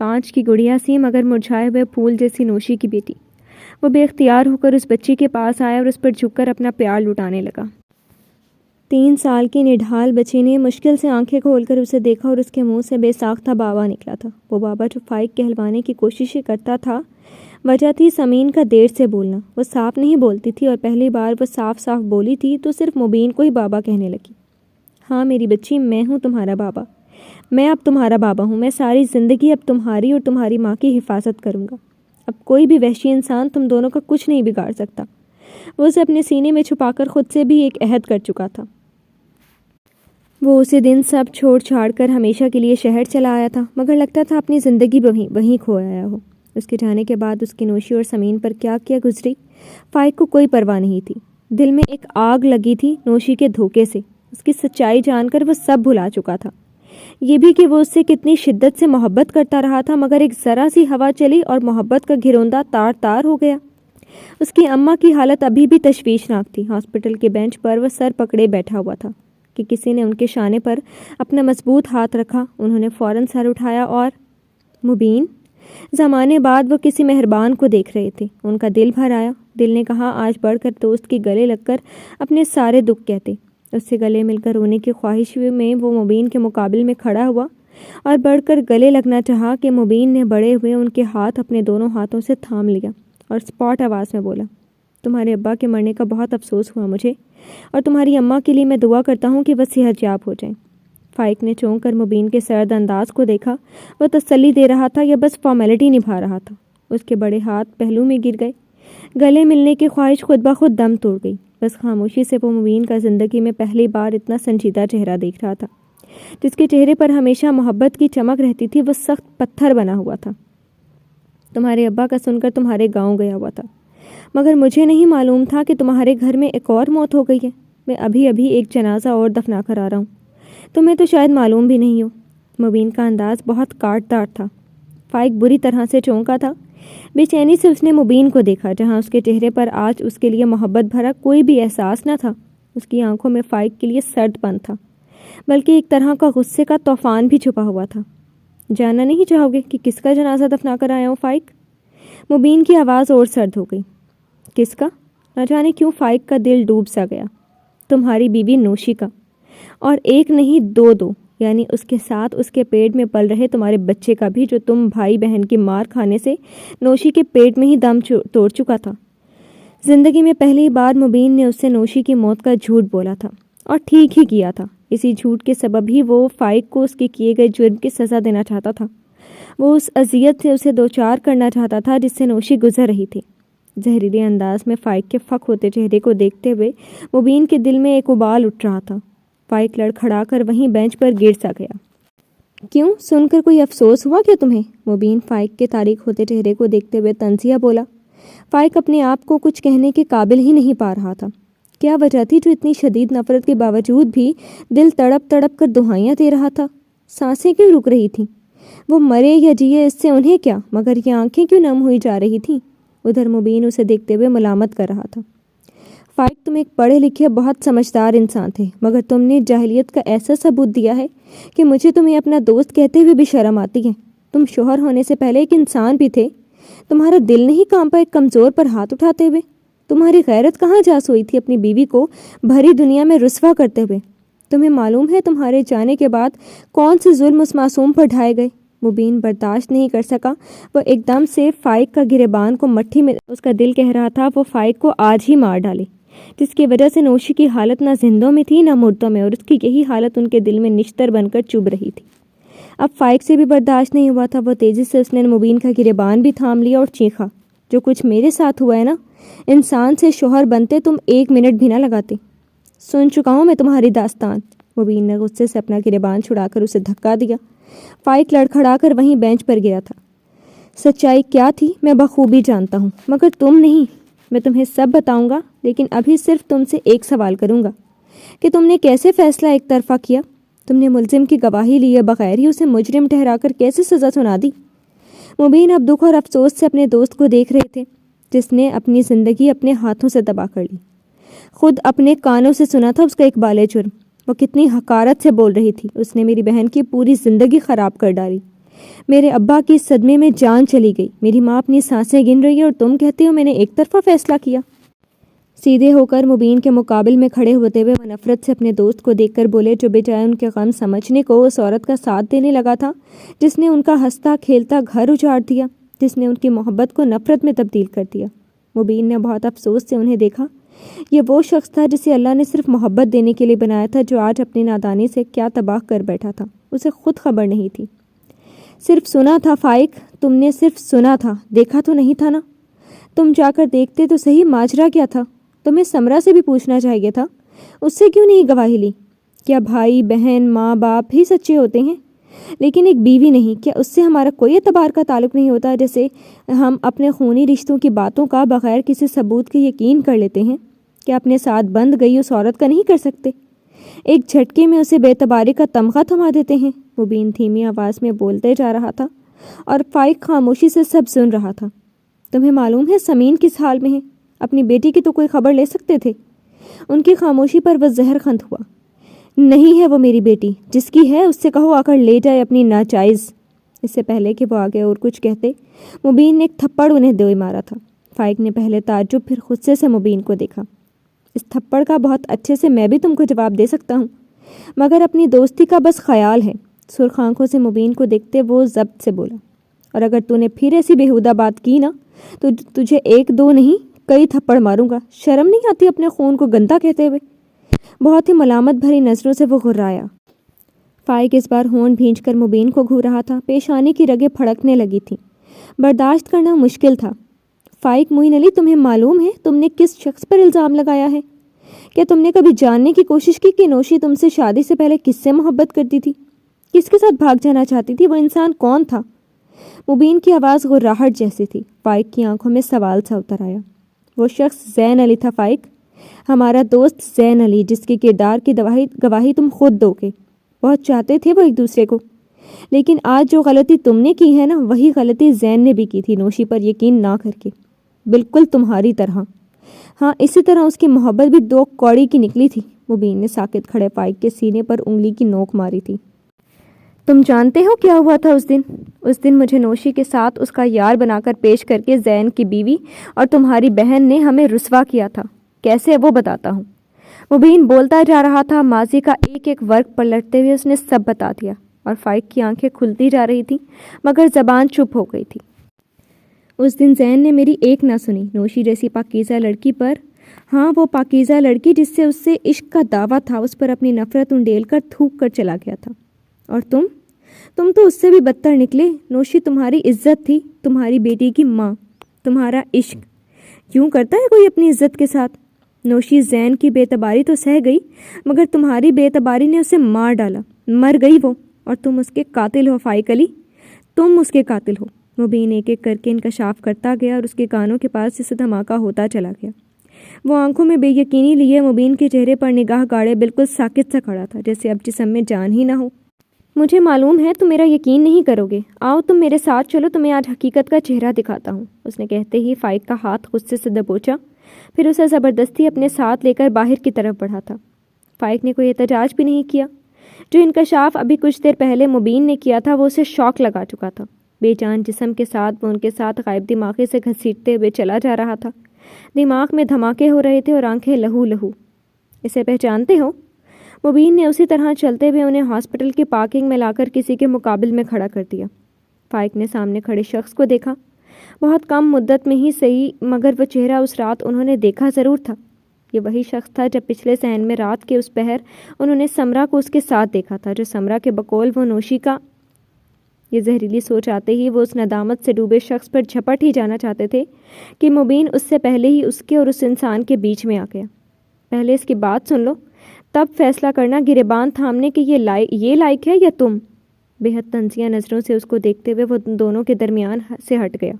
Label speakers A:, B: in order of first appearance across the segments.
A: کانچ کی گڑیا سی مگر مرجھائے ہوئے پھول جیسی نوشی کی بیٹی۔ وہ بے اختیار ہو کر اس بچی کے پاس آیا اور اس پر جھک کر اپنا پیار لٹانے لگا۔ 3 سال کی نڈھال بچی نے مشکل سے آنکھیں کھول کر اسے دیکھا اور اس کے منہ سے بے ساختہ بابا نکلا تھا۔ وہ بابا جو فائق کہلوانے کی کوششیں کرتا تھا، وجہ تھی سمین کا دیر سے بولنا۔ وہ صاف نہیں بولتی تھی اور پہلی بار وہ صاف صاف بولی تھی تو صرف مبین کو ہی بابا کہنے لگی۔ ہاں میری بچی، میں ہوں تمہارا بابا، میں اب تمہارا بابا ہوں، میں ساری زندگی اب تمہاری اور تمہاری ماں کی حفاظت کروں گا۔ اب کوئی بھی وحشی انسان تم دونوں کا کچھ نہیں بگاڑ سکتا۔ وہ اسے اپنے سینے میں چھپا کر خود سے بھی ایک عہد کر چکا تھا۔ وہ اسی دن سب چھوڑ چھاڑ کر ہمیشہ کے لیے شہر چلا آیا تھا، مگر لگتا تھا اپنی زندگی وہیں کھو آیا ہو۔ اس کے جانے کے بعد اس کی نوشی اور سمین پر کیا کیا گزری، فائق کو کوئی پرواہ نہیں تھی۔ دل میں ایک آگ لگی تھی نوشی کے دھوکے سے۔ اس کی سچائی جان کر وہ سب بھلا چکا تھا، یہ بھی کہ وہ اس سے کتنی شدت سے محبت کرتا رہا تھا، مگر ایک ذرا سی ہوا چلی اور محبت کا گھروندہ تار تار ہو گیا۔ اس کی اماں کی حالت ابھی بھی تشویشناک تھی۔ ہاسپٹل کے بینچ پر وہ سر پکڑے بیٹھا ہوا تھا کہ کسی نے ان کے شانے پر اپنا مضبوط ہاتھ رکھا۔ انہوں نے فوراً سر اٹھایا اور مبین، زمانے بعد وہ کسی مہربان کو دیکھ رہے تھے۔ ان کا دل بھر آیا۔ دل نے کہا آج بڑھ کر دوست کے گلے لگ کر اپنے سارے دکھ کہتے۔ اس سے گلے مل کر رونے کی خواہش میں وہ مبین کے مقابل میں کھڑا ہوا اور بڑھ کر گلے لگنا چاہا کہ مبین نے بڑے ہوئے ان کے ہاتھ اپنے دونوں ہاتھوں سے تھام لیا اور اسپاٹ آواز میں بولا، تمہارے ابا کے مرنے کا بہت افسوس ہوا مجھے، اور تمہاری اماں کے لیے میں دعا کرتا ہوں کہ وہ صحت یاب ہو جائیں۔ فائق نے چونک کر مبین کے سرد انداز کو دیکھا۔ وہ تسلی دے رہا تھا یا بس فارمیلٹی نبھا رہا تھا؟ اس کے بڑے ہاتھ پہلو میں گر گئے۔ گلے ملنے کی خواہش خود بخود دم توڑ گئی۔ بس خاموشی سے وہ مبین کا زندگی میں پہلی بار اتنا سنجیدہ چہرہ دیکھ رہا تھا۔ جس کے چہرے پر ہمیشہ محبت کی چمک رہتی تھی، وہ سخت پتھر بنا ہوا تھا۔ تمہارے ابا کا سن کر تمہارے گاؤں گیا ہوا تھا، مگر مجھے نہیں معلوم تھا کہ تمہارے گھر میں ایک اور موت ہو گئی ہے۔ میں ابھی ایک جنازہ اور دفنا کر آ رہا ہوں، تمہیں تو شاید معلوم بھی نہیں ہو۔ مبین کا انداز بہت کاٹ دار تھا۔ فائق بری طرح سے چونکا تھا۔ بے چینی سے اس نے مبین کو دیکھا، جہاں اس کے چہرے پر آج اس کے لیے محبت بھرا کوئی بھی احساس نہ تھا۔ اس کی آنکھوں میں فائق کے لیے سرد پن تھا، بلکہ ایک طرح کا غصے کا طوفان بھی چھپا ہوا تھا۔ جاننا نہیں چاہو گے کہ کس کا جنازہ دفنا کر آیا ہوں فائق؟ مبین کی آواز اور سرد ہو گئی۔ کس کا؟ نہ جانے کیوں فائق کا دل ڈوب سا گیا۔ تمہاری بیوی نوشی کا، اور ایک نہیں دو، یعنی اس کے ساتھ اس کے پیٹ میں پل رہے تمہارے بچے کا بھی، جو تم بھائی بہن کی مار کھانے سے نوشی کے پیٹ میں ہی دم توڑ چکا تھا۔ زندگی میں پہلی بار مبین نے اس سے نوشی کی موت کا جھوٹ بولا تھا، اور ٹھیک ہی کیا تھا۔ اسی جھوٹ کے سبب ہی وہ فائق کو اس کے کیے گئے جرم کی سزا دینا چاہتا تھا۔ وہ اس اذیت سے اسے دوچار کرنا چاہتا تھا جس سے نوشی گزر رہی تھی۔ زہریلے انداز میں فائق کے فک ہوتے چہرے کو دیکھتے ہوئے مبین کے دل میں ایک ابال اٹھ رہا تھا۔ فائق لڑکھڑا کر وہیں بینچ پر گر سا گیا۔ کیوں؟ سن کر کوئی افسوس ہوا کیا تمہیں؟ مبین فائق کے تاریک ہوتے چہرے کو دیکھتے ہوئے طنزیہ بولا۔ فائق اپنے آپ کو کچھ کہنے کے قابل ہی نہیں پا رہا تھا۔ کیا وجہ تھی جو اتنی شدید نفرت کے باوجود بھی دل تڑپ تڑپ کر دہائیاں دے رہا تھا؟ سانسیں کیوں رک رہی تھیں؟ وہ مرے یا جیے اس سے انہیں کیا، مگر یہ آنکھیں کیوں نم ہوئی جا رہی تھیں؟ ادھر مبین اسے دیکھتے ہوئے ملامت کر رہا تھا۔ فائق تم ایک پڑھے لکھے بہت سمجھدار انسان تھے، مگر تم نے جاہلیت کا ایسا ثبوت دیا ہے کہ مجھے تمہیں اپنا دوست کہتے ہوئے بھی شرم آتی ہے۔ تم شوہر ہونے سے پہلے ایک انسان بھی تھے۔ تمہارا دل نہیں کانپا ایک کمزور پر ہاتھ اٹھاتے ہوئے؟ تمہاری غیرت کہاں جا سوئی تھی اپنی بیوی کو بھری دنیا میں رسوا کرتے ہوئے؟ تمہیں معلوم ہے تمہارے جانے کے بعد کون سے ظلم اس معصوم پر ڈھائے گئے؟ مبین برداشت نہیں کر سکا۔ وہ ایک دم سے فائق کا گریبان کو مٹھی میں، اس کا دل کہہ رہا تھا وہ فائق کو آج ہی مار ڈالے، جس کی وجہ سے نوشی کی حالت نہ زندوں میں تھی نہ مردوں میں، اور اس کی یہی حالت ان کے دل میں نشتر بن کر چبھ رہی تھی۔ اب فائق سے بھی برداشت نہیں ہوا تھا۔ وہ تیزی سے اس نے مبین کا گریبان بھی تھام لیا اور چیخا، جو کچھ میرے ساتھ ہوا ہے نا، انسان سے شوہر بنتے تم 1 منٹ بھی نہ لگاتے۔ سن چکا ہوں میں تمہاری داستان۔ مبین نے غصے سے اپنا گریبان چھڑا کر اسے دھکا دیا۔ فائق لڑکھڑا کر وہیں بینچ پر گرا تھا۔ سچائی کیا تھی میں بخوبی جانتا ہوں، مگر تم نہیں۔ میں تمہیں سب بتاؤں گا، لیکن ابھی صرف تم سے ایک سوال کروں گا کہ تم نے کیسے فیصلہ ایک طرفہ کیا؟ تم نے ملزم کی گواہی لیے بغیر ہی اسے مجرم ٹھہرا کر کیسے سزا سنا دی؟ مبین اب دکھ اور افسوس سے اپنے دوست کو دیکھ رہے تھے، جس نے اپنی زندگی اپنے ہاتھوں سے تباہ کر لی۔ خود اپنے کانوں سے سنا تھا اس کا اقبال جرم۔ وہ کتنی حقارت سے بول رہی تھی، اس نے میری بہن کی پوری زندگی خراب کر ڈالی۔ میرے ابا کی صدمے میں جان چلی گئی، میری ماں اپنی سانسیں گن رہی ہے اور تم کہتے ہو میں نے ایک طرفہ فیصلہ کیا۔ سیدھے ہو کر مبین کے مقابل میں کھڑے ہوتے ہوئے وہ نفرت سے اپنے دوست کو دیکھ کر بولے، جو بجائے ان کے غم سمجھنے کو اس عورت کا ساتھ دینے لگا تھا جس نے ان کا ہنستا کھیلتا گھر اجاڑ دیا، جس نے ان کی محبت کو نفرت میں تبدیل کر دیا۔ مبین نے بہت افسوس سے انہیں دیکھا۔ یہ وہ شخص تھا جسے اللہ نے صرف محبت دینے کے لیے بنایا تھا، جو آج اپنی نادانی سے کیا تباہ کر بیٹھا تھا، اسے خود خبر نہیں تھی۔ صرف سنا تھا فائق، تم نے صرف سنا تھا، دیکھا تو نہیں تھا نا؟ تم جا کر دیکھتے تو صحیح ماجرا کیا تھا۔ تمہیں سمرا سے بھی پوچھنا چاہیے تھا، اس سے کیوں نہیں گواہی لی؟ کیا بھائی بہن ماں باپ ہی سچے ہوتے ہیں؟ لیکن ایک بیوی نہیں، کیا اس سے ہمارا کوئی اعتبار کا تعلق نہیں ہوتا؟ جیسے ہم اپنے خونی رشتوں کی باتوں کا بغیر کسی ثبوت کے یقین کر لیتے ہیں، کیا اپنے ساتھ بند گئی اس عورت کا نہیں کر سکتے؟ ایک جھٹکے میں اسے بے اعتباری کا تمغہ تھما دیتے ہیں۔ مبین دھیمی آواز میں بولتے جا رہا تھا اور فائق خاموشی سے سب سن رہا تھا۔ تمہیں معلوم ہے سمین کس حال میں ہے؟ اپنی بیٹی کی تو کوئی خبر لے سکتے تھے۔ ان کی خاموشی پر وہ زہر خند ہوا۔ نہیں ہے وہ میری بیٹی، جس کی ہے اس سے کہو آ کر لے جائے اپنی ناجائز۔ اس سے پہلے کہ وہ آگے اور کچھ کہتے، مبین نے ایک تھپڑ انہیں دے مارا تھا۔ فائق نے پہلے تعجب پھر غصے سے مبین کو دیکھا۔ اس تھپڑ کا بہت اچھے سے میں بھی تم کو جواب دے سکتا ہوں، مگر اپنی دوستی کا بس خیال ہے۔ سرخ آنکھوں سے مبین کو دیکھتے وہ ضبط سے بولا، اور اگر تو نے پھر ایسی بیہودہ بات کی نا تو تجھے ایک دو نہیں کئی تھپڑ ماروں گا۔ شرم نہیں آتی اپنے خون کو گندا کہتے ہوئے؟ بہت ہی ملامت بھری نظروں سے وہ غرایا۔ فائق اس بار ہونٹ بھینچ کر مبین کو گھور رہا تھا۔ پیشانی کی رگیں پھڑکنے لگی تھیں، برداشت کرنا مشکل تھا۔ فائق معین علی، تمہیں معلوم ہے تم نے کس شخص پر الزام لگایا ہے؟ کیا تم نے کبھی جاننے کی کوشش کی کہ نوشی تم سے شادی سے پہلے کس سے محبت کرتی تھی، کس کے ساتھ بھاگ جانا چاہتی تھی؟ وہ انسان کون تھا؟ مبین کی آواز غراہٹ جیسی تھی۔ فائق کی آنکھوں میں سوال سا اتر آیا۔ وہ شخص زین علی تھا فائق، ہمارا دوست زین علی، جس کے کردار کی گواہی تم خود دو گے۔ بہت چاہتے تھے وہ ایک دوسرے کو، لیکن آج جو غلطی تم نے کی ہے نا، وہی غلطی زین نے بھی کی تھی، نوشی پر یقین نہ کر کے، بالکل تمہاری طرح۔ ہاں، اسی طرح اس کی محبت بھی دو کوڑی کی نکلی تھی۔ مبین نے ساکت کھڑے فائق کے سینے پر انگلی کی نوک ماری تھی۔ تم جانتے ہو کیا ہوا تھا اس دن؟ اس دن مجھے نوشی کے ساتھ اس کا یار بنا کر پیش کر کے زین کی بیوی اور تمہاری بہن نے ہمیں رسوا کیا تھا۔ کیسے وہ بتاتا ہوں۔ مبین بولتا جا رہا تھا، ماضی کا ایک ایک ورق پلٹتے ہوئے اس نے سب بتا دیا، اور فائق کی آنکھیں کھلتی جا رہی تھیں مگر زبان چپ ہو گئی تھی۔ اس دن زین نے میری ایک نہ سنی، نوشی جیسی پاکیزہ لڑکی پر، ہاں وہ پاکیزہ لڑکی جس سے اس سے عشق کا دعویٰ تھا، اس پر اپنی نفرت انڈیل کر تھوک کر چلا گیا تھا۔ اور تم تو اس سے بھی بدتر نکلے۔ نوشی تمہاری عزت تھی، تمہاری بیٹی کی ماں، تمہارا عشق۔ یوں کرتا ہے کوئی اپنی عزت کے ساتھ؟ نوشی زین کی بے اعتباری تو سہ گئی، مگر تمہاری بے اعتباری نے اسے مار ڈالا، مر گئی وہ، اور تم اس کے قاتل ہو فائق علی، تم اس کے قاتل ہو۔ مبین ایک ایک کر کے انکشاف کرتا گیا اور اس کے کانوں کے پاس جسے دھماکہ ہوتا چلا گیا۔ وہ آنکھوں میں بے یقینی لیے مبین کے چہرے پر نگاہ گاڑے بالکل ساکت سا کھڑا تھا، جیسے اب جسم میں جان ہی نہ ہو۔ مجھے معلوم ہے تم میرا یقین نہیں کرو گے، آؤ تم میرے ساتھ چلو، تمہیں آج حقیقت کا چہرہ دکھاتا ہوں۔ اس نے کہتے ہی فائق کا ہاتھ غصے سے دبوچا، پھر اسے زبردستی اپنے ساتھ لے کر باہر کی طرف بڑھا تھا۔ فائق نے کوئی احتجاج بھی نہیں کیا۔ جو انکشاف ابھی کچھ دیر پہلے مبین نے کیا تھا وہ اسے شوق لگا چکا تھا۔ بے جان جسم کے ساتھ وہ ان کے ساتھ غائب دماغی سے گھسیٹتے ہوئے چلا جا رہا تھا۔ دماغ میں دھماکے ہو رہے تھے اور آنکھیں لہو لہو۔ اسے پہچانتے ہو؟ مبین نے اسی طرح چلتے ہوئے انہیں ہاسپٹل کی پارکنگ میں لا کر کسی کے مقابل میں کھڑا کر دیا۔ فائق نے سامنے کھڑے شخص کو دیکھا، بہت کم مدت میں ہی صحیح، مگر وہ چہرہ اس رات انہوں نے دیکھا ضرور تھا۔ یہ وہی شخص تھا جب پچھلے صحن میں رات کے اس پہر انہوں نے سمرا کو اس کے ساتھ دیکھا تھا، جو سمرا کے بقول وہ نوشی کا۔ یہ زہریلی سوچ آتے ہی وہ اس ندامت سے ڈوبے شخص پر جھپٹ ہی جانا چاہتے تھے کہ مبین اس سے پہلے ہی اس کے اور اس انسان کے بیچ میں آ گیا۔ پہلے اس کی بات سن لو، تب فیصلہ کرنا گریبان تھامنے کہ یہ لائق ہے یا تم۔ بے حد طنزیہ نظروں سے اس کو دیکھتے ہوئے وہ دونوں کے درمیان سے ہٹ گیا،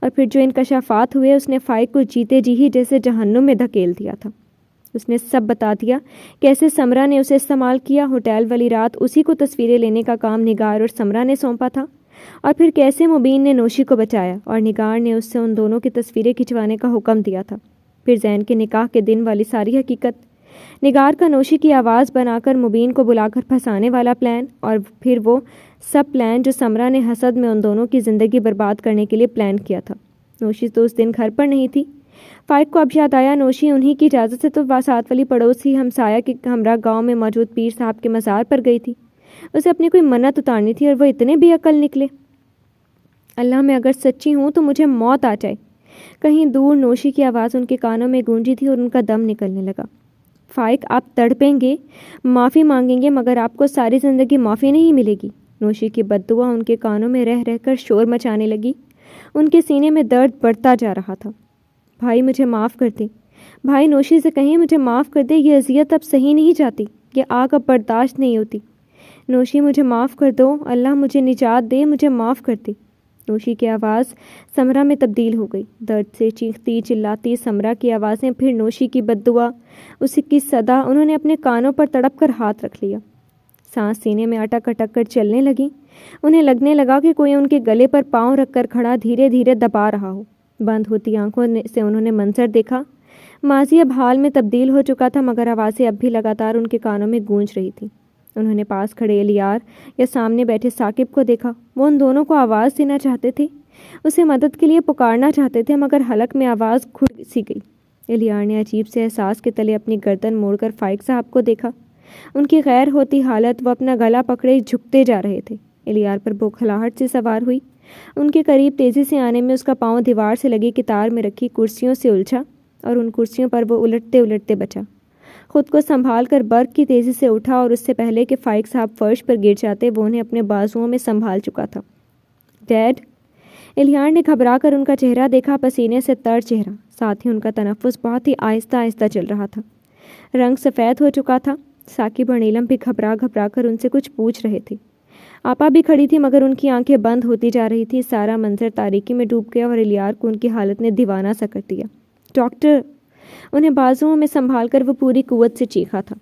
A: اور پھر جو انکشافات ہوئے اس نے فائق کو جیتے جی ہی جیسے جہنم میں دھکیل دیا تھا۔ اس نے سب بتا دیا، کیسے سمرا نے اسے استعمال کیا، ہوٹل والی رات اسی کو تصویریں لینے کا کام نگار اور سمرا نے سونپا تھا، اور پھر کیسے مبین نے نوشی کو بچایا اور نگار نے اس سے ان دونوں کی تصویریں کھنچوانے کا حکم دیا تھا۔ پھر زین کے نکاح کے دن والی ساری حقیقت، نگار کا نوشی کی آواز بنا کر مبین کو بلا کر پھنسانے والا پلان، اور پھر وہ سب پلان جو سمرا نے حسد میں ان دونوں کی زندگی برباد کرنے کے لیے پلان کیا تھا۔ نوشی تو اس دن گھر پر نہیں تھی۔ فائق کو اب یاد آیا نوشی انہی کی اجازت سے تو ساتھ والی پڑوسی ہمسایہ کے ہمراہ گاؤں میں موجود پیر صاحب کے مزار پر گئی تھی۔ اسے اپنی کوئی منت اتارنی تھی اور وہ اتنے بے عقل نکلے۔ اللہ، میں اگر سچی ہوں تو مجھے موت آ جائے۔ کہیں دور نوشی کی آواز ان کے کانوں میں گونجی تھی اور ان کا دم نکلنے لگا۔ فائق، آپ تڑپیں گے، معافی مانگیں گے، مگر آپ کو ساری زندگی معافی نہیں ملے گی۔ نوشی کی بد دعا ان کے کانوں میں رہ رہ کر شور مچانے لگی۔ ان کے سینے میں درد بڑھتا جا رہا تھا۔ بھائی مجھے معاف کر دے، بھائی نوشی سے کہیں مجھے معاف کر دے، یہ اذیت اب سہی نہیں جاتی، یہ آگ اب برداشت نہیں ہوتی۔ نوشی مجھے معاف کر دو، اللہ مجھے نجات دے، مجھے معاف کر دے۔ نوشی کی آواز سمرا میں تبدیل ہو گئی۔ درد سے چیختی چلاتی سمرا کی آوازیں، پھر نوشی کی بد دعا، اسی کی صدا۔ انہوں نے اپنے کانوں پر تڑپ کر ہاتھ رکھ لیا۔ سانس سینے میں اٹک اٹک کر چلنے لگیں۔ انہیں لگنے لگا کہ کوئی ان کے گلے پر پاؤں رکھ کر کھڑا دھیرے دھیرے دبا رہا ہو۔ بند ہوتی آنکھوں سے انہوں نے منظر دیکھا۔ ماضی اب حال میں تبدیل ہو چکا تھا، مگر آوازیں اب بھی لگاتار ان کے کانوں میں گونج رہی تھیں۔ انہوں نے پاس کھڑے الیار یا سامنے بیٹھے ثاقب کو دیکھا۔ وہ ان دونوں کو آواز دینا چاہتے تھے، اسے مدد کے لیے پکارنا چاہتے تھے، مگر حلق میں آواز گھٹ سی گئی۔ الیار نے عجیب سے احساس کے تلے اپنی گردن موڑ کر فائق صاحب کو دیکھا۔ ان کی غیر ہوتی حالت، وہ اپنا گلا پکڑے جھکتے جا رہے تھے۔ الیار پر بوکھلاہٹ سے سوار ہوئی۔ ان کے قریب تیزی سے آنے میں اس کا پاؤں دیوار سے لگی کتار میں رکھی کرسیوں سے الجھا اور ان کرسیوں پر وہ الٹتے الٹتے بچا۔ خود کو سنبھال کر برق کی تیزی سے اٹھا اور اس سے پہلے کہ فائق صاحب فرش پر گر جاتے وہ انہیں اپنے بازوؤں میں سنبھال چکا تھا۔ ڈیڈ! الیار نے گھبرا کر ان کا چہرہ دیکھا، پسینے سے تر چہرہ، ساتھ ہی ان کا تنفس بہت ہی آہستہ آہستہ چل رہا تھا۔ رنگ سفید ہو چکا تھا۔ ثاقب اور نیلم بھی گھبرا گھبرا کر ان سے کچھ پوچھ رہے تھے۔ آپا بھی کھڑی تھی، مگر ان کی آنکھیں بند ہوتی جا رہی تھی۔ سارا منظر تاریکی میں ڈوب گیا اور الیار کو ان کی حالت نے دیوانہ سا کر دیا۔ ڈاکٹر! انہیں بازوؤں میں سنبھال کر وہ پوری قوت سے چیخا تھا۔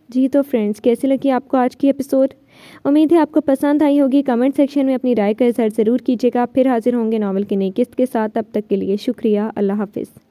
A: جی تو فرینڈز، کیسی لگی آپ کو آج کی ایپیسوڈ؟ امید ہے آپ کو پسند آئی ہوگی۔ کمنٹ سیکشن میں اپنی رائے کا اظہار ضرور کیجیے گا۔ پھر حاضر ہوں گے ناول کی نئی قسط کے ساتھ۔ تب تک کے لیے شکریہ۔ اللہ حافظ۔